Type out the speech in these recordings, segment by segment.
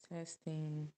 Testing.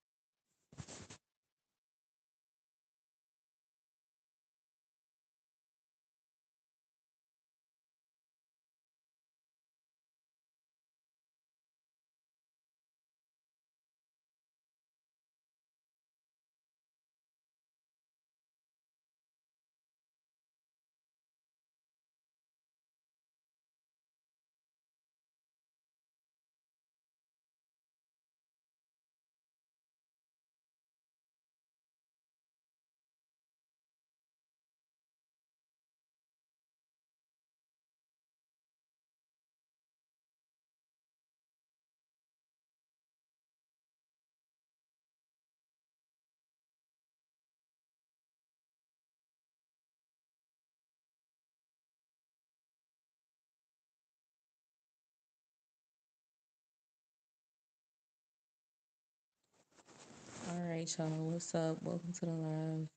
All right, y'all. What's up? Welcome to the live.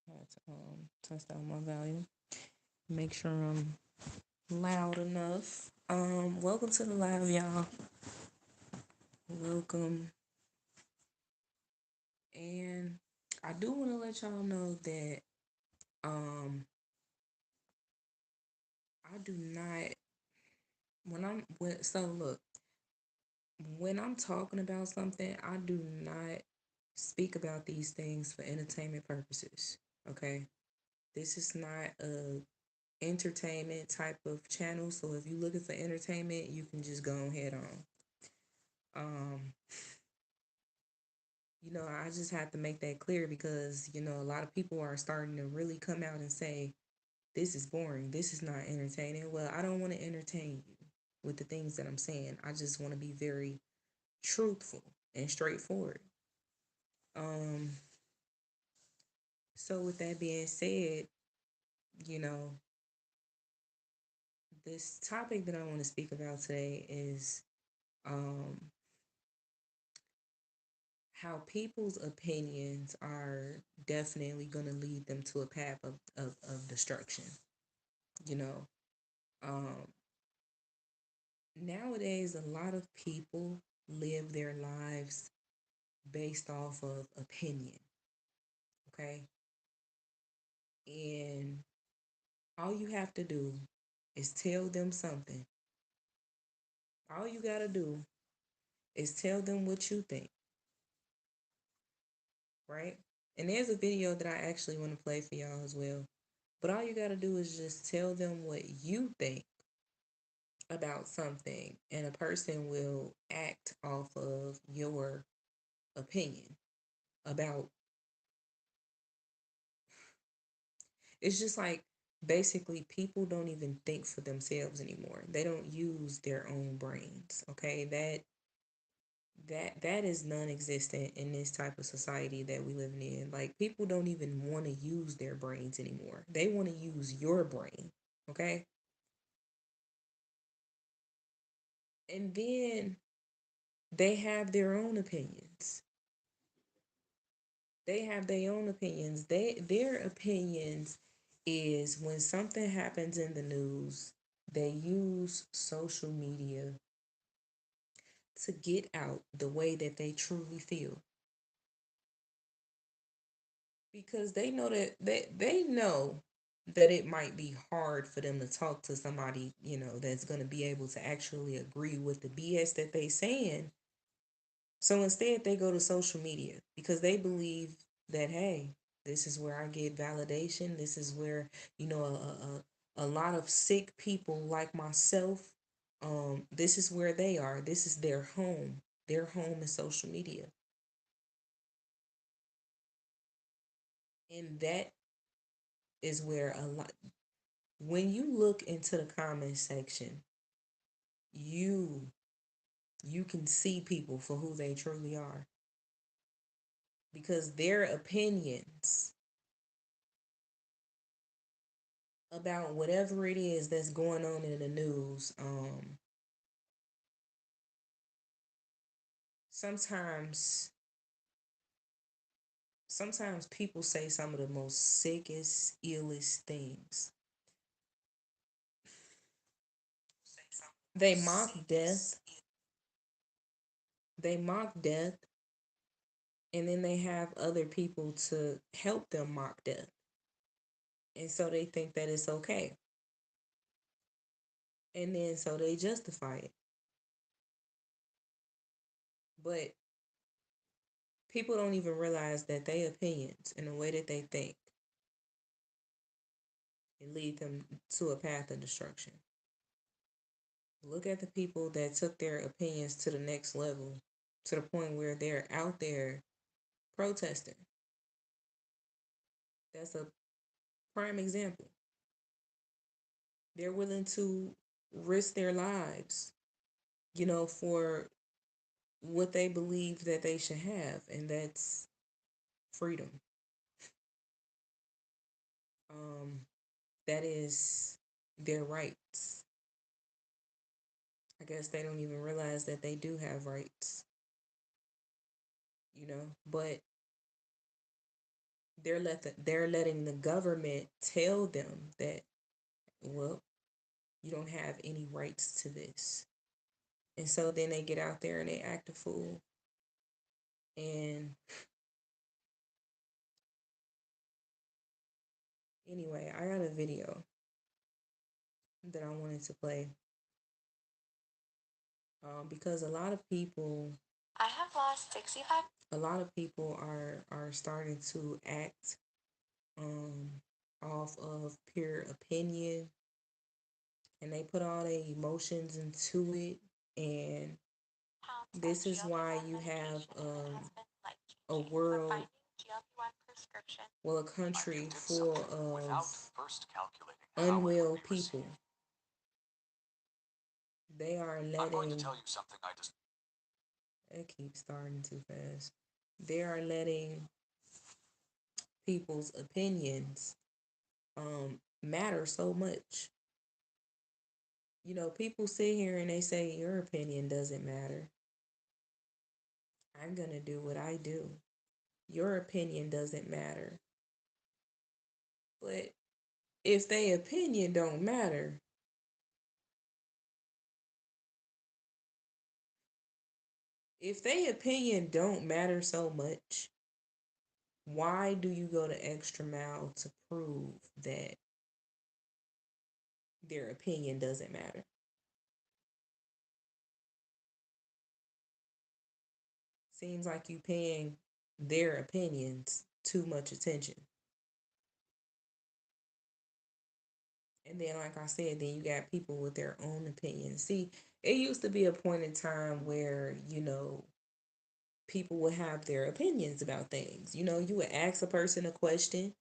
I had to test out my volume. Make sure I'm loud enough. Welcome to the live, y'all. Welcome. And I do want to let y'all know that um I do not so look, when I'm talking about something, I do not speak about these things for entertainment purposes. Okay? This is not a entertainment type of channel. So if you're looking for entertainment, you can just go ahead on. Um, I just have to make that clear because, a lot of people are starting to really come out and say, this is boring. This is not entertaining. Well, I don't want to entertain you with the things that I'm saying. I just want to be very truthful and straightforward. Um, so with that being said, you know, this topic that I want to speak about today is um how people's opinions are definitely going to lead them to a path of destruction. You know, um, Nowadays, a lot of people live their lives based off of opinion, okay? And all you have to do is tell them something. All you got to do is tell them what you think, right? And there's a video that I actually want to play for y'all as well. But all you got to do is just tell them what you think about something, and a person will act off of your opinion about. It's just like basically people don't even think for themselves anymore. They don't use their own brains. Okay, that is non-existent in this type of society that we live in. Like, people don't even want to use their brains anymore. They want to use your brain. Okay, and then they have their own opinions. They have their own opinions. Their opinions is when something happens in the news, they use social media to get out the way that they truly feel. Because they know that it might be hard for them to talk to somebody, that's going to be able to actually agree with the BS that they saying. So instead, they go to social media because they believe that, hey, this is where I get validation. This is where, a lot of sick people like myself, this is where they are. This is their home. Their home is social media. And that is where a lot, when you look into the comment section, you you can see people for who they truly are, because their opinions about whatever it is that's going on in the news. Sometimes sometimes people say some of the most sickest, illest things. They mock death. They mock death, and then they have other people to help them mock death. And so they think that it's okay. And then so they justify it. But people don't even realize that their opinions and the way that they think, it lead them to a path of destruction. Look at the people that took their opinions to the next level, to the point where they're out there protesting. That's a prime example. They're willing to risk their lives, for what they believe that they should have, and that's freedom. Um, that is their rights. I guess they don't even realize that they do have rights, but they're letting the government tell them that, well, you don't have any rights to this. And so then they get out there and they act a fool. And anyway, I got a video that I wanted to play, because I have lost 65. a lot of people are starting to act, um, off of pure opinion, and they put all their emotions into it. And Pounds on this is why GLP-1 you have, medication and it has been life a changing. For world, finding GLP-1 prescription. well, a I country did full something without of first calculating how it would unwell be people. received. They are I'm going to letting, tell you something I just. it keeps starting too fast. They are letting people's opinions, matter so much. People sit here and they say your opinion doesn't matter. I'm going to do what I do. Your opinion doesn't matter. But if their opinion don't matter, if their opinion don't matter so much, why do you go the extra mile to prove that their opinion doesn't matter? Seems like you paying their opinions too much attention. And then, like I said, then you got people with their own opinions. See, it used to be a point in time where, people would have their opinions about things. You would ask a person a question.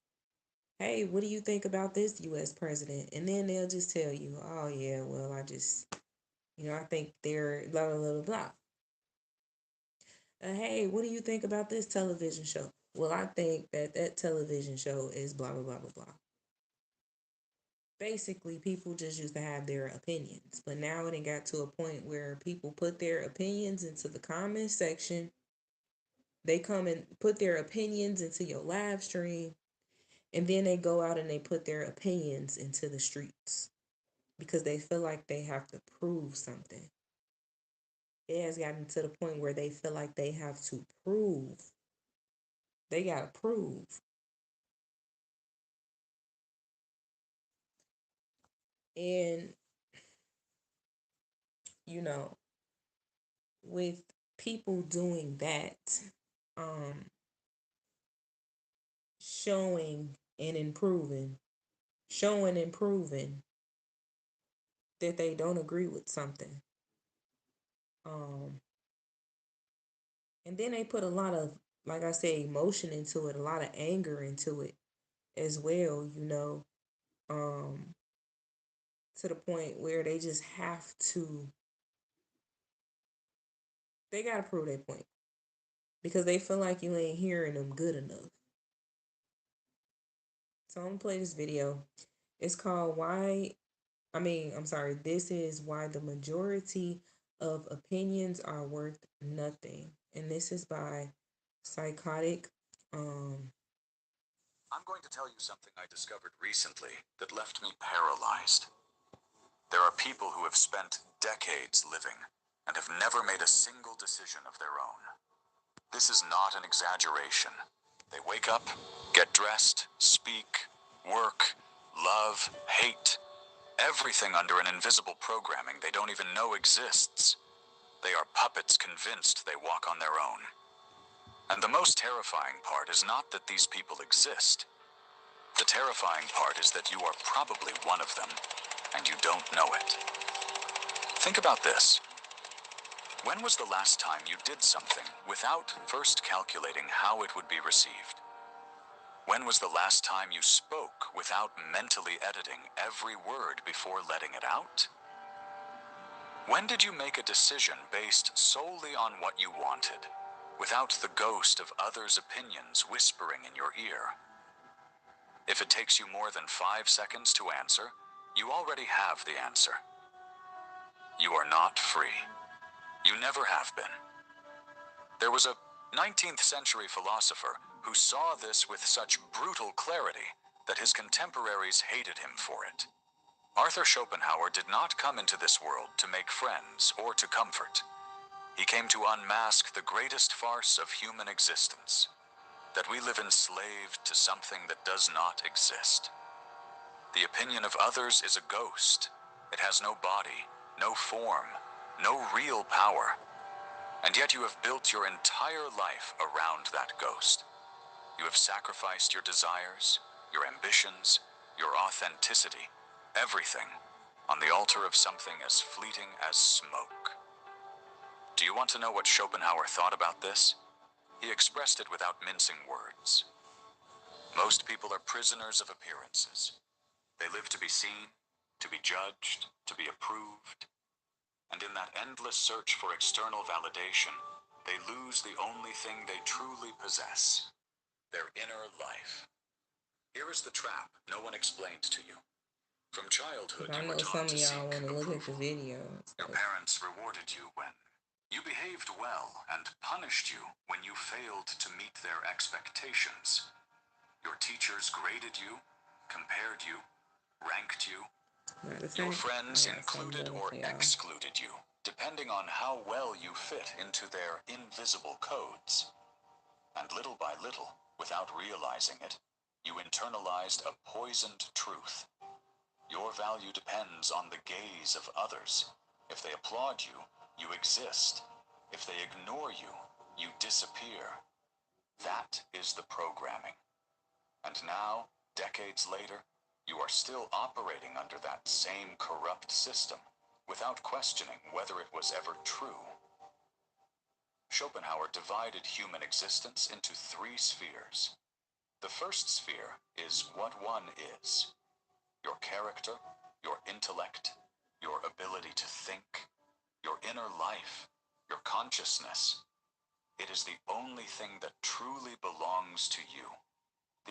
Hey, what do you think about this US president? And then they'll just tell you, oh, yeah, well, I think they're blah, blah, blah, blah. Hey, what do you think about this television show? Well, I think that television show is blah, blah, blah, blah, blah. Basically, people just used to have their opinions, but now it got to a point where people put their opinions into the comment section. They come and put their opinions into your live stream, and then they go out and they put their opinions into the streets because they feel like they have to prove something. It has gotten to the point where they feel like they have to prove. They got to prove. And, you know, with people doing that, um, showing and improving, showing and proving that they don't agree with something. Um, and then they put a lot of, like I said, emotion into it, a lot of anger into it as well, um, to the point where they just have to, they got to prove their point because they feel like you ain't hearing them good enough. So I'm gonna play this video. It's called I'm sorry, this is why the majority of opinions are worth nothing. And this is by Psychotic. Um, I'm going to tell you something I discovered recently that left me paralyzed. There are people who have spent decades living and have never made a single decision of their own. This is not an exaggeration. They wake up, get dressed, speak, work, love, hate, everything under an invisible programming they don't even know exists. They are puppets convinced they walk on their own. And the most terrifying part is not that these people exist. The terrifying part is that you are probably one of them, and you don't know it. Think about this. When was the last time you did something without first calculating how it would be received? When was the last time you spoke without mentally editing every word before letting it out? When did you make a decision based solely on what you wanted, without the ghost of others' opinions whispering in your ear? If it takes you more than 5 seconds to answer, you already have the answer. You are not free. You never have been. There was a 19th century philosopher who saw this with such brutal clarity that his contemporaries hated him for it. Arthur Schopenhauer did not come into this world to make friends or to comfort. He came to unmask the greatest farce of human existence, that we live enslaved to something that does not exist. The opinion of others is a ghost. It has no body, no form, no real power. And yet you have built your entire life around that ghost. You have sacrificed your desires, your ambitions, your authenticity, everything, on the altar of something as fleeting as smoke. Do you want to know what Schopenhauer thought about this? He expressed it without mincing words. Most people are prisoners of appearances. They live to be seen, to be judged, to be approved. And in that endless search for external validation, they lose the only thing they truly possess, their inner life. Here is the trap no one explained to you. From childhood, I you were know some taught of to seek y'all want to look at the approval. video. Your parents rewarded you when you behaved well and punished you when you failed to meet their expectations. Your teachers graded you, compared you, ranked you. Your friends included or excluded you, depending on how well you fit into their invisible codes. And little by little, without realizing it, you internalized a poisoned truth. Your value depends on the gaze of others. If they applaud you, you exist. If they ignore you, you disappear. That is the programming. And now, decades later, you are still operating under that same corrupt system, without questioning whether it was ever true. Schopenhauer divided human existence into 3 spheres. The first sphere is what one is. Your character, your intellect, your ability to think, your inner life, your consciousness. It is the only thing that truly belongs to you.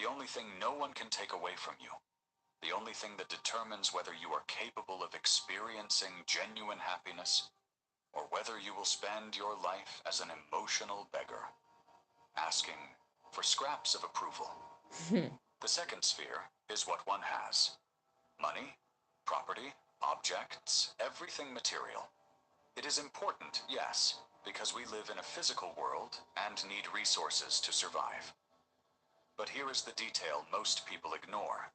The only thing no one can take away from you. The only thing that determines whether you are capable of experiencing genuine happiness or whether you will spend your life as an emotional beggar, asking for scraps of approval. The second sphere is what one has. Money, property, objects, everything material. It is important, yes, because we live in a physical world and need resources to survive. But here is the detail most people ignore.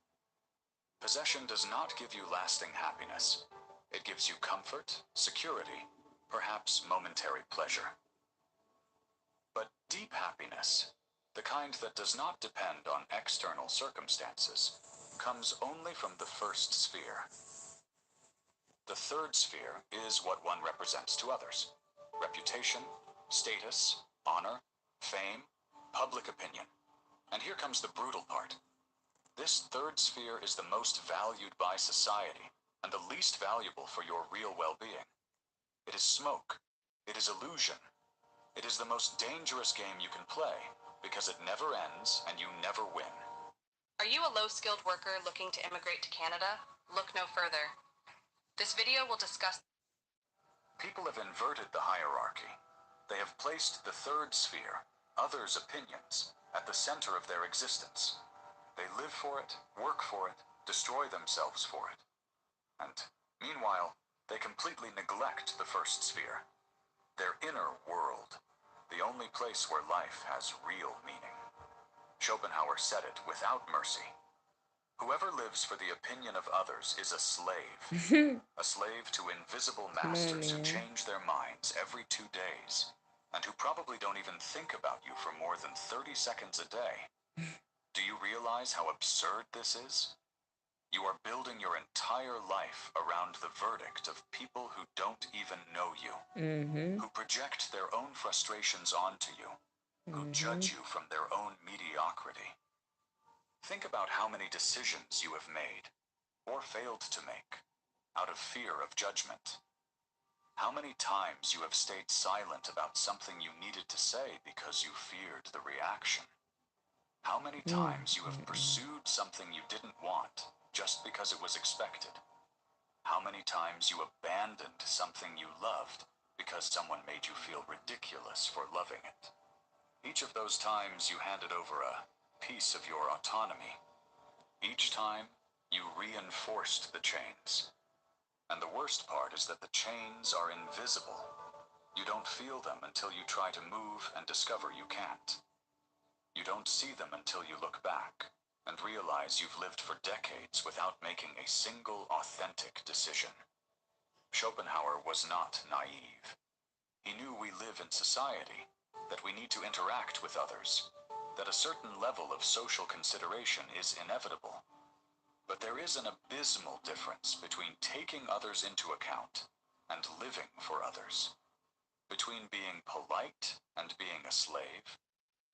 Possession does not give you lasting happiness. It gives you comfort, security, perhaps momentary pleasure. But deep happiness, the kind that does not depend on external circumstances, comes only from the first sphere. The third sphere is what one represents to others. Reputation, status, honor, fame, public opinion. And here comes the brutal part. This third sphere is the most valued by society and the least valuable for your real well-being. It is smoke. It is illusion. It is the most dangerous game you can play because it never ends and you never win. Are you a low-skilled worker looking to immigrate to Canada? Look no further. This video will discuss... People have inverted the hierarchy. They have placed the third sphere, others' opinions, at the center of their existence. They live for it, work for it, destroy themselves for it. And meanwhile, They completely neglect the first sphere, their inner world, the only place where life has real meaning. Schopenhauer said it without mercy. Whoever lives for the opinion of others is a slave to invisible Come on, masters who man. change their minds every 2 days, and who probably don't even think about you for more than 30 seconds a day. Do you realize how absurd this is? You are building your entire life around the verdict of people who don't even know you, who project their own frustrations onto you, who judge you from their own mediocrity. Think about how many decisions you have made, or failed to make, out of fear of judgment. How many times you have stayed silent about something you needed to say because you feared the reaction. How many times you have pursued something you didn't want just because it was expected. How many times you abandoned something you loved because someone made you feel ridiculous for loving it. Each of those times you handed over a piece of your autonomy. Each time you reinforced the chains. And the worst part is that the chains are invisible. You don't feel them until you try to move and discover you can't. You don't see them until you look back and realize you've lived for decades without making a single authentic decision. Schopenhauer was not naive. He knew we live in society, that we need to interact with others, that a certain level of social consideration is inevitable. But there is an abysmal difference between taking others into account and living for others, between being polite and being a slave,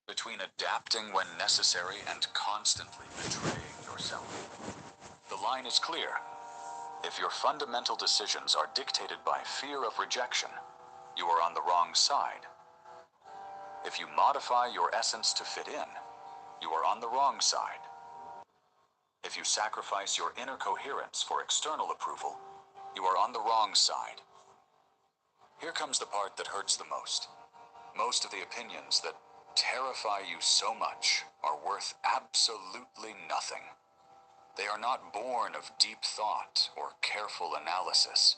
between adapting when necessary and constantly betraying yourself. The line is clear. If your fundamental decisions are dictated by fear of rejection, you are on the wrong side. If you modify your essence to fit in, you are on the wrong side. If you sacrifice your inner coherence for external approval, you are on the wrong side. Here comes the part that hurts the most. Most of the opinions that terrify you so much are worth absolutely nothing. They are not born of deep thought or careful analysis.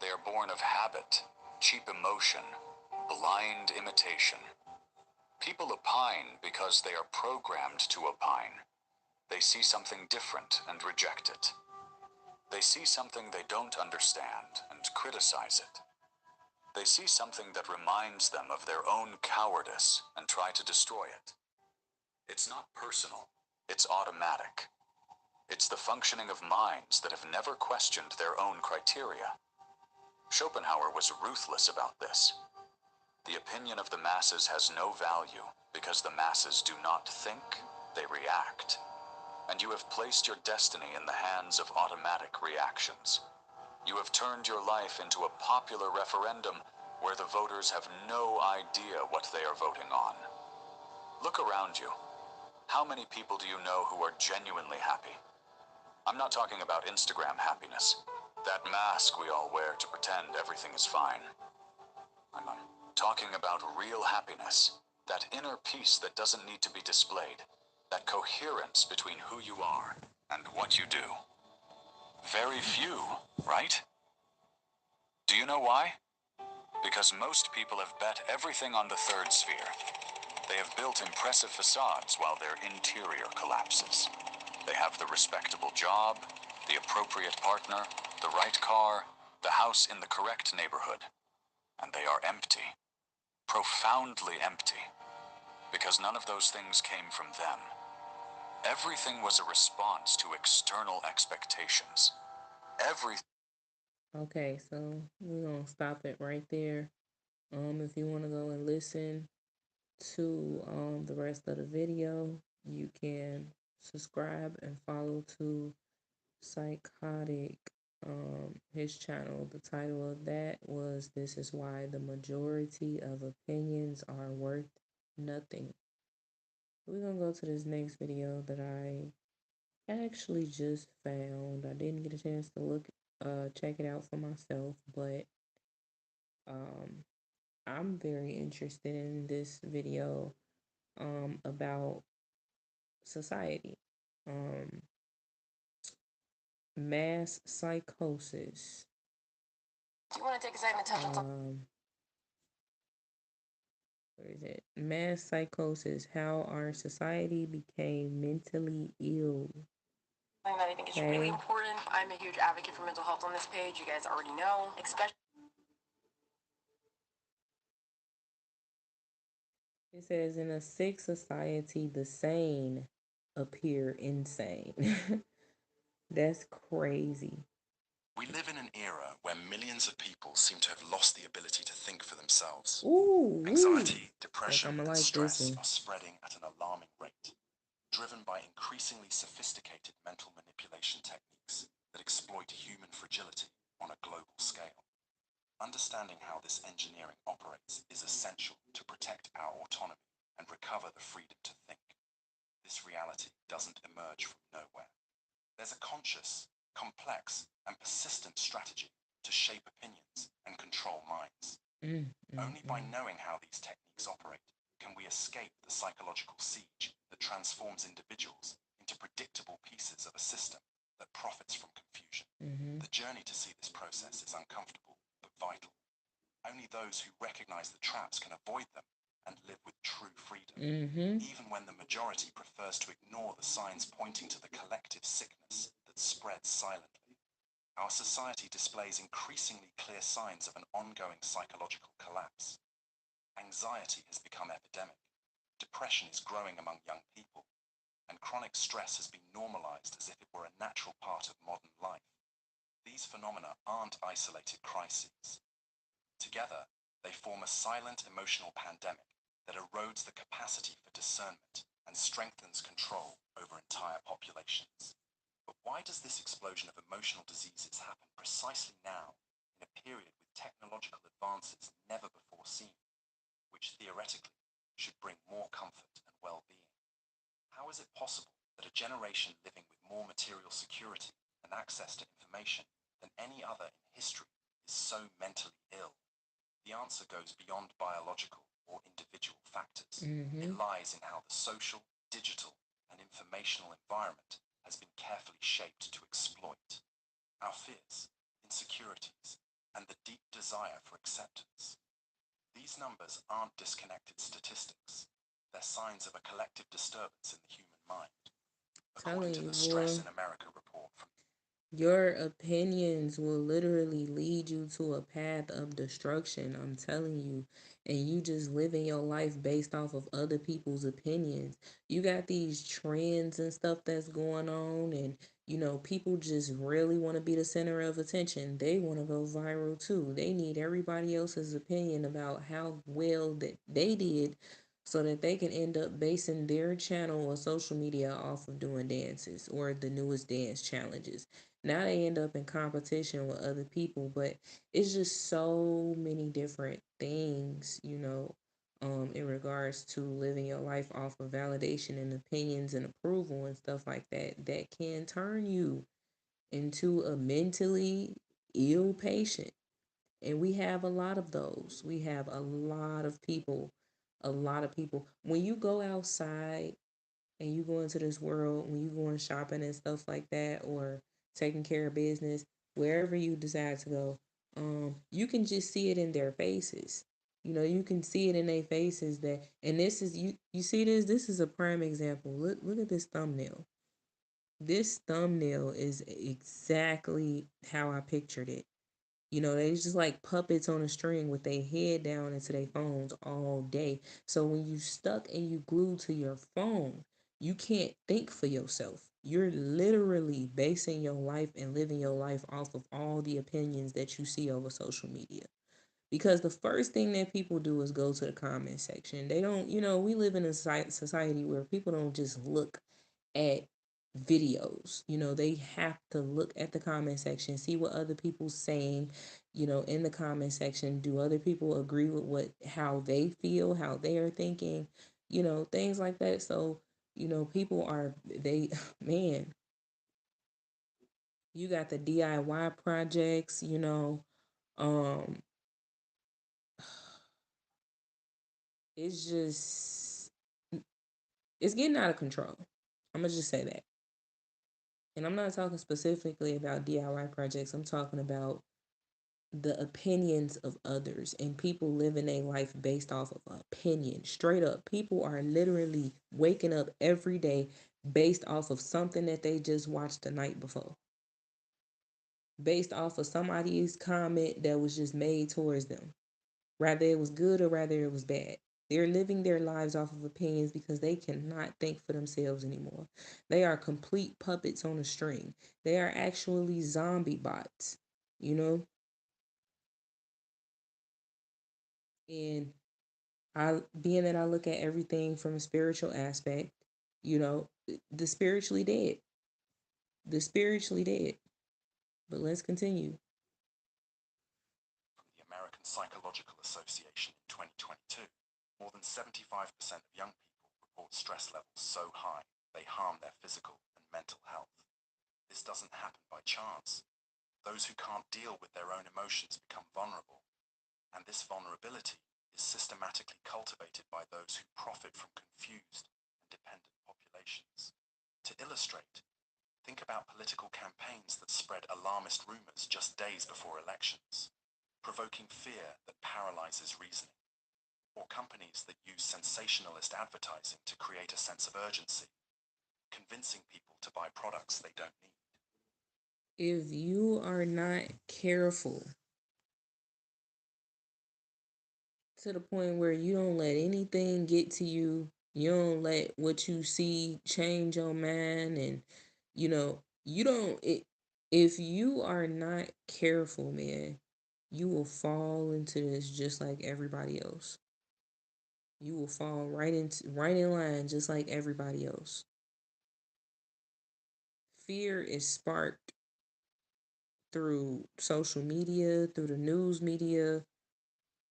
They are born of habit, cheap emotion, blind imitation. People opine because they are programmed to opine. They see something different and reject it. They see something they don't understand and criticize it. They see something that reminds them of their own cowardice and try to destroy it. It's not personal, it's automatic. It's the functioning of minds that have never questioned their own criteria. Schopenhauer was ruthless about this. The opinion of the masses has no value because the masses do not think, they react. And you have placed your destiny in the hands of automatic reactions. You have turned your life into a popular referendum where the voters have no idea what they are voting on. Look around you. How many people do you know who are genuinely happy? I'm not talking about Instagram happiness, that mask we all wear to pretend everything is fine. I'm talking about real happiness, that inner peace that doesn't need to be displayed, that coherence between who you are and what you do. Very few, right? Do you know why? Because most people have bet everything on the third sphere. They have built impressive facades while their interior collapses. They have the respectable job, the appropriate partner, the right car, the house in the correct neighborhood. And they are empty. Profoundly empty. Because none of those things came from them. Everything was a response to external expectations. Okay, so we're gonna stop it right there. If you want to go and listen to the rest of the video, you can subscribe and follow to Psychotic, his channel. The title of that was "This is Why the Majority of Opinions Are Worth Nothing." We're gonna go to this next video that I actually just found. I didn't get a chance to check it out for myself, but I'm very interested in this video about society. Mass psychosis. Do you want to take a second to touch on something? What is it? Mass psychosis, how our society became mentally ill. Something that I think is really important. I'm a huge advocate for mental health on this page. You guys already know, especially. It says, in a sick society, the sane appear insane. That's crazy. We live in an era where millions of people seem to have lost the ability to think for themselves. Ooh, Anxiety, like depression, I'ma and like this stress one. are spreading at an alarming rate, driven by increasingly sophisticated mental manipulation techniques that exploit human fragility on a global scale. Understanding how this engineering operates is essential to protect our autonomy and recover the freedom to think. This reality doesn't emerge from nowhere. There's a conscious, complex, and persistent strategy to shape opinions and control minds. Only by knowing how these techniques operate can we escape the psychological siege that transforms individuals into predictable pieces of a system that profits from confusion. The journey to see this process is uncomfortable but vital. Only those who recognize the traps can avoid them and live with true freedom, even when the majority prefers to ignore the signs pointing to the collective sickness that spreads silently. Our society displays increasingly clear signs of an ongoing psychological collapse. Anxiety has become epidemic, depression is growing among young people, and chronic stress has been normalized as if it were a natural part of modern life. These phenomena aren't isolated crises. Together, they form a silent emotional pandemic that erodes the capacity for discernment and strengthens control over entire populations. But why does this explosion of emotional diseases happen precisely now, in a period with technological advances never before seen, which theoretically should bring more comfort and well-being? How is it possible that a generation living with more material security and access to information than any other in history is so mentally ill? The answer goes beyond biological or individual factors. It lies in how the social, digital, and informational environment has been carefully shaped to exploit our fears, insecurities, and the deep desire for acceptance. These numbers aren't disconnected statistics. They're signs of a collective disturbance in the human mind. According to the Stress in America report from your opinions will literally lead you to a path of destruction, I'm telling you. And you just living your life based off of other people's opinions. You got these trends and stuff that's going on, and people just really want to be the center of attention. They want to go viral too. They need everybody else's opinion about how well that they did so that they can end up basing their channel or social media off of doing dances or the newest dance challenges. Now they end up in competition with other people, but it's just so many different things, in regards to living your life off of validation and opinions and approval and stuff like that, that can turn you into a mentally ill patient. And we have a lot of those. We have a lot of people, a lot of people. When you go outside and you go into this world, when you going shopping and stuff like that, or taking care of business, wherever you decide to go, you can just see it in their faces. You can see it in their faces that, and this is you see this. This is a prime example. Look at this thumbnail. This thumbnail is exactly how I pictured it. They just like puppets on a string with their head down into their phones all day. So when you stuck and you glued to your phone, you can't think for yourself. You're literally basing your life and living your life off of all the opinions that you see over social media. Because the first thing that people do is go to the comment section. They don't, we live in a society where people don't just look at videos. They have to look at the comment section, see what other people's saying, in the comment section. Do other people agree with how they feel, how they are thinking, things like that. So, people are, man, you got the DIY projects, um, it's just, it's getting out of control. I'm gonna just say that. And I'm not talking specifically about DIY projects. I'm talking about the opinions of others, and people living a life based off of opinion. Straight up, people are literally waking up every day based off of something that they just watched the night before, based off of somebody's comment that was just made towards them, rather it was good or rather it was bad. They're living their lives off of opinions because they cannot think for themselves anymore. They are complete puppets on a string. They are actually zombie bots, you know? And I, being that I look at everything from a spiritual aspect, you know, the spiritually dead. The spiritually dead. But let's continue. From the American Psychological Association in 2022, more than 75% of young people report stress levels so high they harm their physical and mental health. This doesn't happen by chance. Those who can't deal with their own emotions become vulnerable, and this vulnerability is systematically cultivated by those who profit from confused and dependent populations. To illustrate, think about political campaigns that spread alarmist rumors just days before elections, provoking fear that paralyzes reasoning, or companies that use sensationalist advertising to create a sense of urgency, convincing people to buy products they don't need. If you are not careful to the point where you don't let anything get to you, you don't let what you see change your mind, and you don't it, if you are not careful, man, you will fall into this just like everybody else. You will fall right in line just like everybody else. Fear is sparked through social media, through the news media,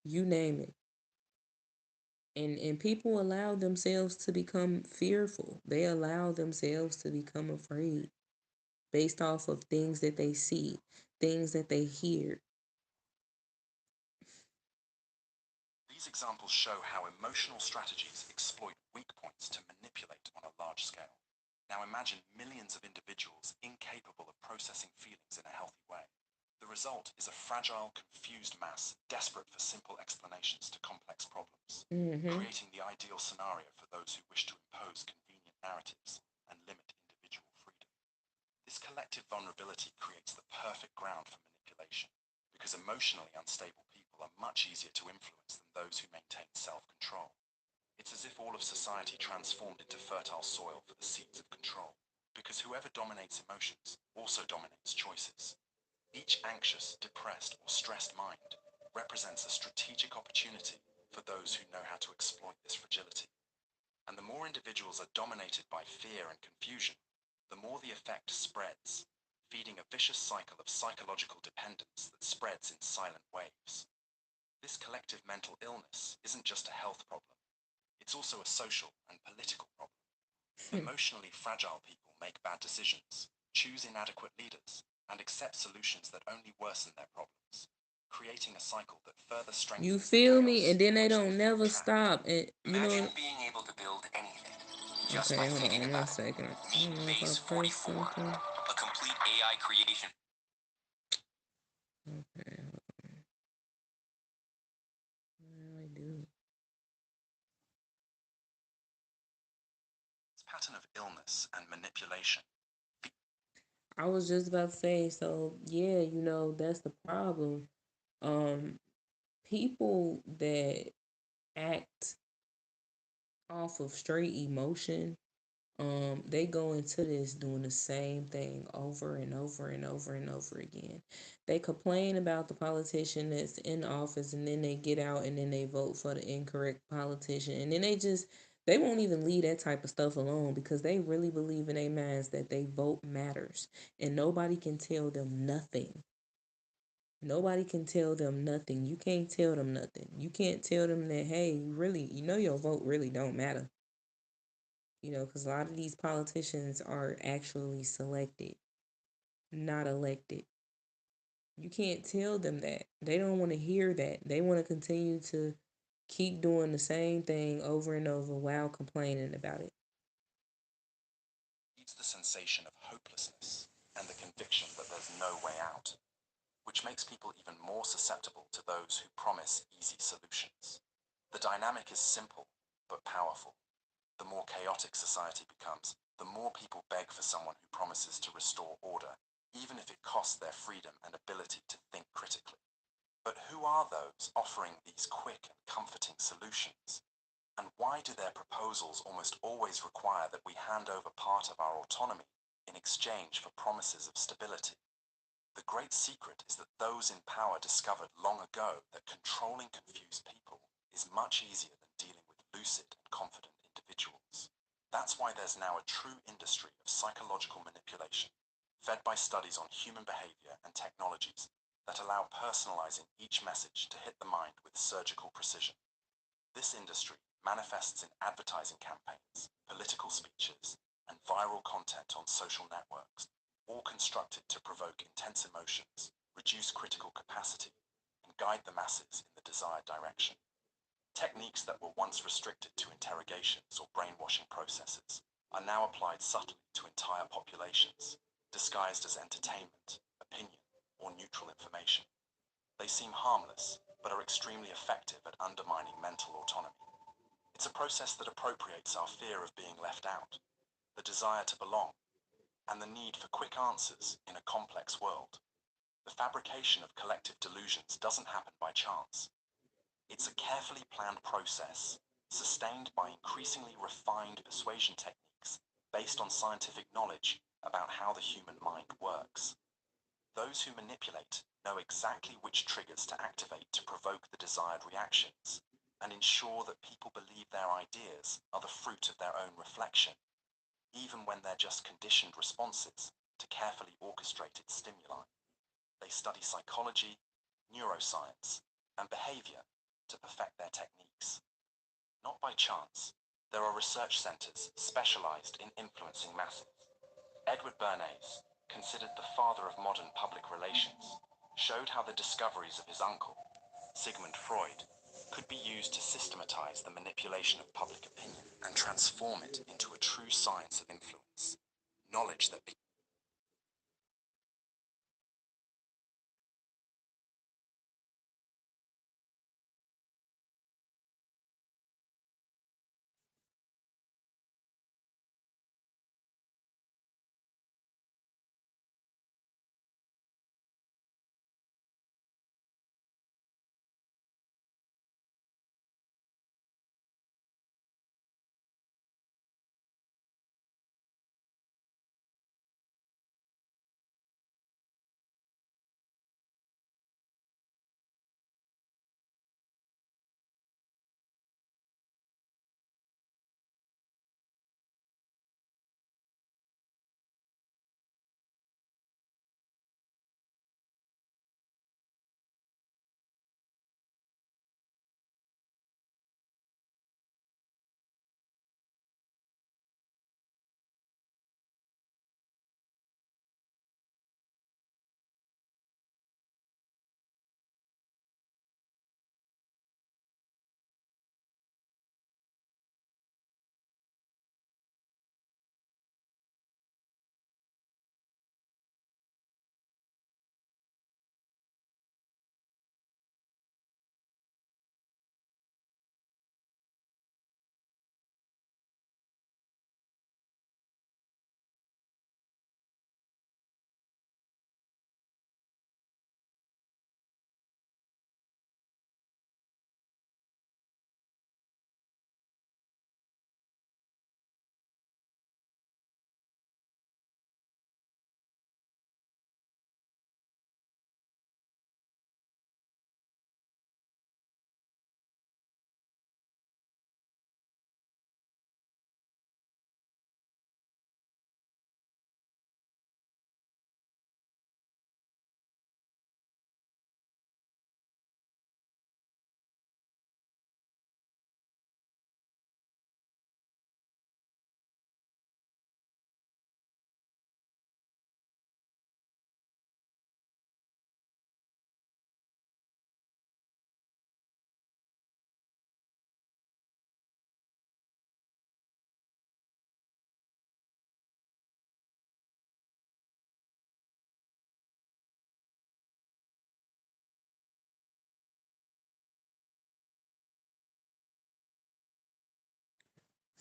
you name it. And people allow themselves to become fearful. They allow themselves to become afraid based off of things that they see, things that they hear. These examples show how emotional strategies exploit weak points to manipulate on a large scale. Now imagine millions of individuals incapable of processing feelings in a healthy way. The result is a fragile, confused mass desperate for simple explanations to complex problems, Hmm. creating the ideal scenario for those who wish to impose convenient narratives and limit individual freedom. This collective vulnerability creates the perfect ground for manipulation, because emotionally unstable people are much easier to influence than those who maintain self-control. It's as if all of society transformed into fertile soil for the seeds of control, because whoever dominates emotions also dominates choices. Each anxious, depressed, or stressed mind represents a strategic opportunity for those who know how to exploit this fragility. And the more individuals are dominated by fear and confusion, the more the effect spreads, feeding a vicious cycle of psychological dependence that spreads in silent waves. This collective mental illness isn't just a health problem, it's also a social and political problem. Emotionally fragile people make bad decisions, choose inadequate leaders, and accept solutions that only worsen their problems, creating a cycle that further You strengthens the feel me? chaos And then in they which they don't feel never trapped. stop. And Imagine being able to build anything just by okay, hold thinking on one about it. second. I Meet don't know if I Base pressed 44, something. a complete AI creation. Okay, I do. This pattern of illness and manipulation. I was just about to say, so yeah, that's the problem. Um, People that act off of straight emotion, they go into this doing the same thing over and over and over and over again. They complain about the politician that's in office, and then they get out and then they vote for the incorrect politician, and then they won't even leave that type of stuff alone because they really believe in their minds that they vote matters, and nobody can tell them nothing. Nobody can tell them nothing. You can't tell them nothing. You can't tell them that, hey, really, your vote really don't matter. Because a lot of these politicians are actually selected, not elected. You can't tell them that. They don't want to hear that. They want to continue to keep doing the same thing over and over while complaining about it. It's the sensation of hopelessness and the conviction that there's no way out. which makes people even more susceptible to those who promise easy solutions. The dynamic is simple but powerful. The more chaotic society becomes, the more people beg for someone who promises to restore order, even if it costs their freedom and ability to think critically. But who are those offering these quick and comforting solutions? And why do their proposals almost always require that we hand over part of our autonomy in exchange for promises of stability? The great secret is that those in power discovered long ago that controlling confused people is much easier than dealing with lucid and confident individuals. That's why there's now a true industry of psychological manipulation, fed by studies on human behavior and technologies that allow personalizing each message to hit the mind with surgical precision. This industry manifests in advertising campaigns, political speeches, and viral content on social networks, all constructed to provoke intense emotions, reduce critical capacity, and guide the masses in the desired direction. Techniques that were once restricted to interrogations or brainwashing processes are now applied subtly to entire populations, disguised as entertainment, opinion, or neutral information. They seem harmless, but are extremely effective at undermining mental autonomy. It's a process that appropriates our fear of being left out, the desire to belong, and the need for quick answers in a complex world. The fabrication of collective delusions doesn't happen by chance. It's a carefully planned process, sustained by increasingly refined persuasion techniques based on scientific knowledge about how the human mind works. Those who manipulate know exactly which triggers to activate to provoke the desired reactions, and ensure that people believe their ideas are the fruit of their own reflection, even when they're just conditioned responses to carefully orchestrated stimuli. They study psychology, neuroscience, and behavior to perfect their techniques. Not by chance, there are research centers specialized in influencing masses. Edward Bernays, considered the father of modern public relations, showed how the discoveries of his uncle, Sigmund Freud, could be used to systematize the manipulation of public opinion and transform it into a true science of influence, knowledge that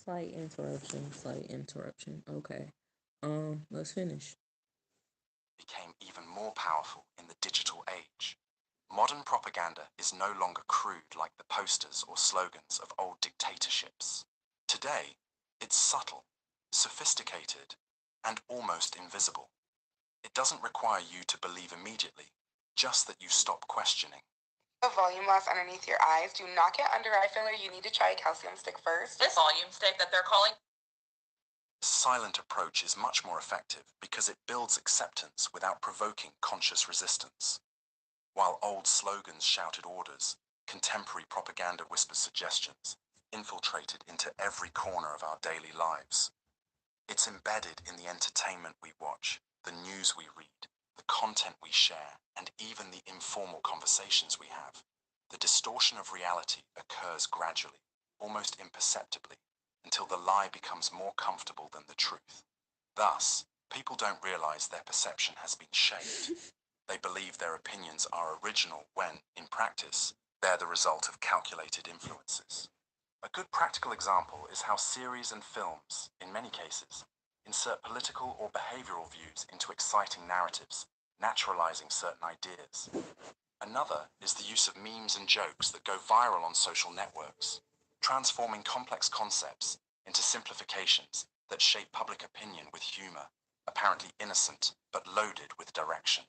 Slight interruption. Slight interruption. Okay. Let's finish. Became even more powerful in the digital age. Modern propaganda is no longer crude like the posters or slogans of old dictatorships. Today, it's subtle, sophisticated, and almost invisible. It doesn't require you to believe immediately, just that you stop questioning. Volume loss underneath your eyes. Do not get under eye filler. You need to try a calcium stick first. This volume stick that they're calling. The silent approach is much more effective because it builds acceptance without provoking conscious resistance. While old slogans shouted orders, contemporary propaganda whispers suggestions, infiltrated into every corner of our daily lives. It's embedded in the entertainment we watch, the news we read, the content we share, and even the informal conversations we have. The distortion of reality occurs gradually, almost imperceptibly, until the lie becomes more comfortable than the truth. Thus, people don't realize their perception has been shaped. They believe their opinions are original when, in practice, they're the result of calculated influences. A good practical example is how series and films, in many cases, insert political or behavioral views into exciting narratives, naturalizing certain ideas. Another is the use of memes and jokes that go viral on social networks, transforming complex concepts into simplifications that shape public opinion with humor, apparently innocent but loaded with direction.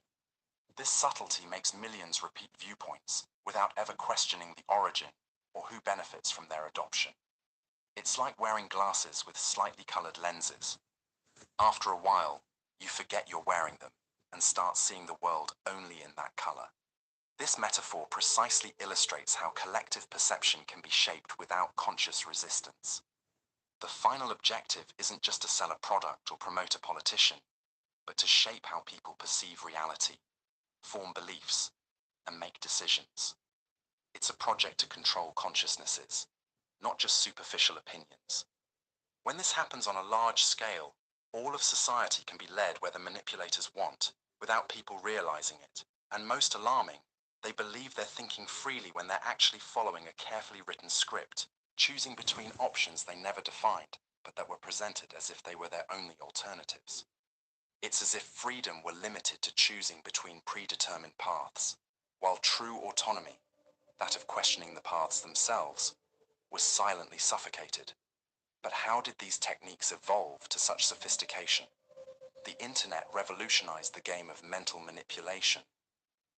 This subtlety makes millions repeat viewpoints without ever questioning the origin or who benefits from their adoption. It's like wearing glasses with slightly colored lenses. After a while, you forget you're wearing them and start seeing the world only in that color. This metaphor precisely illustrates how collective perception can be shaped without conscious resistance. The final objective isn't just to sell a product or promote a politician, but to shape how people perceive reality, form beliefs, and make decisions. It's a project to control consciousnesses, not just superficial opinions. When this happens on a large scale, all of society can be led where the manipulators want, without people realizing it. And most alarming, they believe they're thinking freely when they're actually following a carefully written script, choosing between options they never defined, but that were presented as if they were their only alternatives. It's as if freedom were limited to choosing between predetermined paths, while true autonomy, that of questioning the paths themselves, was silently suffocated. But how did these techniques evolve to such sophistication? The internet revolutionized the game of mental manipulation.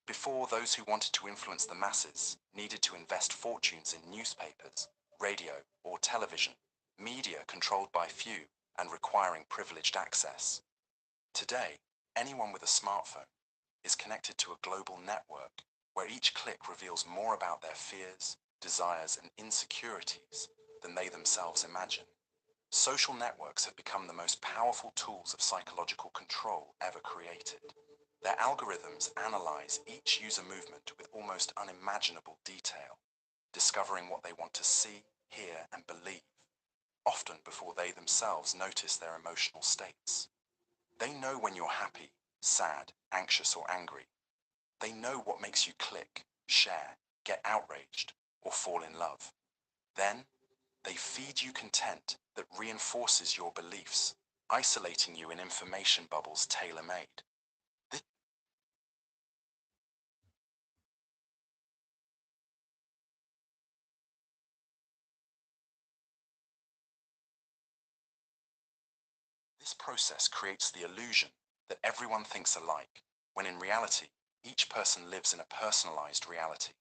Before, those who wanted to influence the masses needed to invest fortunes in newspapers, radio, or television, media controlled by few and requiring privileged access. Today, anyone with a smartphone is connected to a global network where each click reveals more about their fears, desires, and insecurities than they themselves imagine. Social networks have become the most powerful tools of psychological control ever created. Their algorithms analyze each user movement with almost unimaginable detail, discovering what they want to see, hear, and believe, often before they themselves notice their emotional states. They know when you're happy, sad, anxious, or angry. They know what makes you click, share, get outraged, or fall in love. Then, they feed you content that reinforces your beliefs, isolating you in information bubbles tailor-made. This process creates the illusion that everyone thinks alike, when in reality, each person lives in a personalized reality.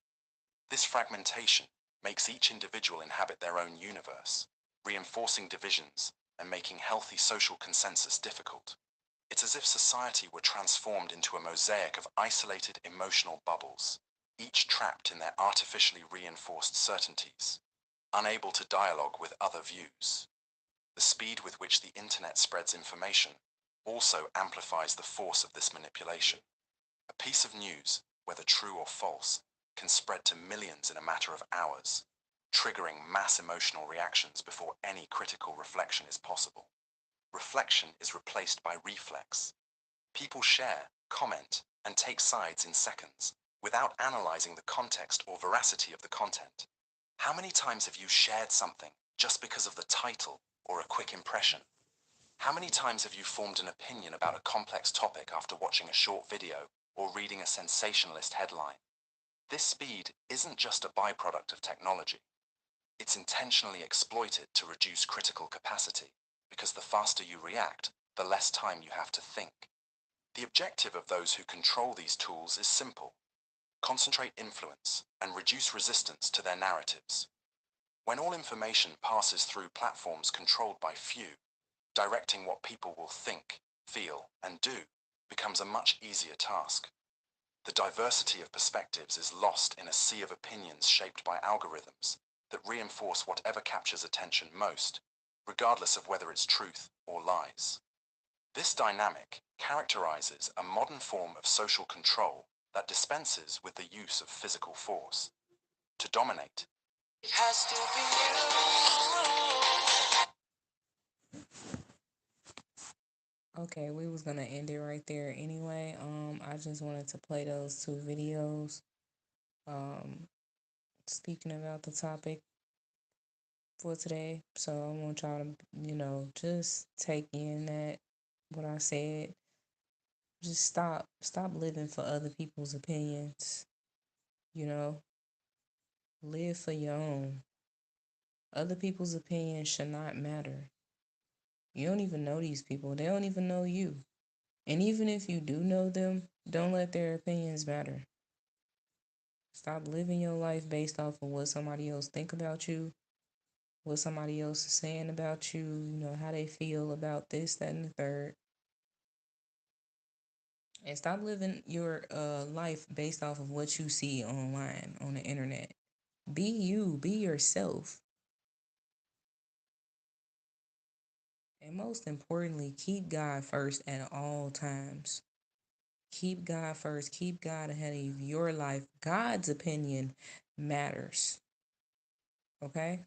This fragmentation makes each individual inhabit their own universe, reinforcing divisions and making healthy social consensus difficult. It's as if society were transformed into a mosaic of isolated emotional bubbles, each trapped in their artificially reinforced certainties, unable to dialogue with other views. The speed with which the internet spreads information also amplifies the force of this manipulation. A piece of news, whether true or false, can spread to millions in a matter of hours, triggering mass emotional reactions before any critical reflection is possible. Reflection is replaced by reflex. People share, comment, and take sides in seconds, without analyzing the context or veracity of the content. How many times have you shared something just because of the title or a quick impression? How many times have you formed an opinion about a complex topic after watching a short video or reading a sensationalist headline? This speed isn't just a byproduct of technology. It's intentionally exploited to reduce critical capacity, because the faster you react, the less time you have to think. The objective of those who control these tools is simple: concentrate influence and reduce resistance to their narratives. When all information passes through platforms controlled by few, directing what people will think, feel, and do becomes a much easier task. The diversity of perspectives is lost in a sea of opinions shaped by algorithms that reinforce whatever captures attention most, regardless of whether it's truth or lies. This dynamic characterizes a modern form of social control that dispenses with the use of physical force. To dominate, it has to be you. Okay, we was gonna end it right there anyway. I just wanted to play those two videos. Speaking about the topic for today. So I want y'all to, just take in that what I said. Just stop living for other people's opinions. You know, live for your own. Other people's opinions should not matter. You don't even know these people. They don't even know you. And even if you do know them, don't let their opinions matter. Stop living your life based off of what somebody else think about you, what somebody else is saying about you, how they feel about this, that, and the third. And stop living your life based off of what you see online on the internet. Be you, be yourself. And most importantly, keep God first at all times. Keep God first. Keep God ahead of your life. God's opinion matters. Okay?